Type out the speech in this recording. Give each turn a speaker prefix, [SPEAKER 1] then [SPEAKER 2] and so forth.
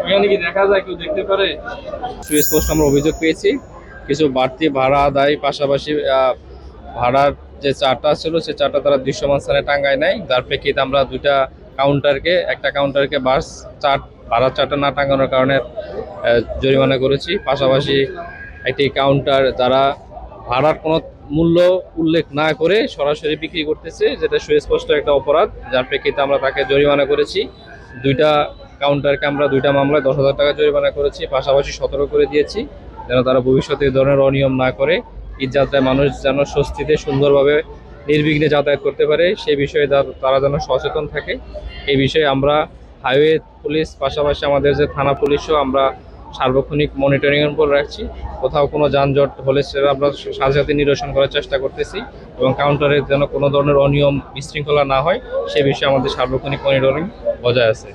[SPEAKER 1] এখানে কি দেখা যায়, কেউ দেখতে পারে? সুস্পষ্ট আমরা অভিযোগ পেয়েছি কিছু বাড়তি ভাড়া আদায়, পাশাপাশি ভাড়ার যে চার্টটা ছিল সে চার্টটা তারা দৃশ্যমান স্থানে টাঙ্গায় নাই, যার প্রেক্ষিতে আমরা একটা কাউন্টারকে বাস চার্ট ভাড়ার চার্টটা না টাঙ্গানোর কারণে জরিমানা করেছি। পাশাপাশি একটি কাউন্টার যারা ভাড়ার কোনো মূল্য উল্লেখ না করে সরাসরি বিক্রি করতেছে, যেটা সুস্পষ্ট একটা অপরাধ, যার প্রেক্ষিতে আমরা তাকে জরিমানা করেছি। দুইটা কাউন্টারকে আমরা দুইটা মামলায় 10,000 টাকা জরিমানা করেছি, পাশাপাশি সতর্ক করে দিয়েছি যেন তারা ভবিষ্যতে এই ধরনের অনিয়ম না করে, ঈদযাত্রায় মানুষ যেন স্বস্তিতে সুন্দরভাবে নির্বিঘ্নে যাতায়াত করতে পারে সেই বিষয়ে তারা যেন সচেতন থাকে। এই বিষয়ে আমরা হাইওয়ে পুলিশ, পাশাপাশি আমাদের যে থানা পুলিশও আমরা সার্বক্ষণিক মনিটরিংয়ের উপর রাখছি। কোথাও কোনো যানজট হলে সেটা আমরা সাথে সাথে নিরসন করার চেষ্টা করতেছি, এবং কাউন্টারে যেন কোনো ধরনের অনিয়ম বিশৃঙ্খলা না হয় সে বিষয়ে আমাদের সার্বক্ষণিক মনিটরিং বজায় আছে।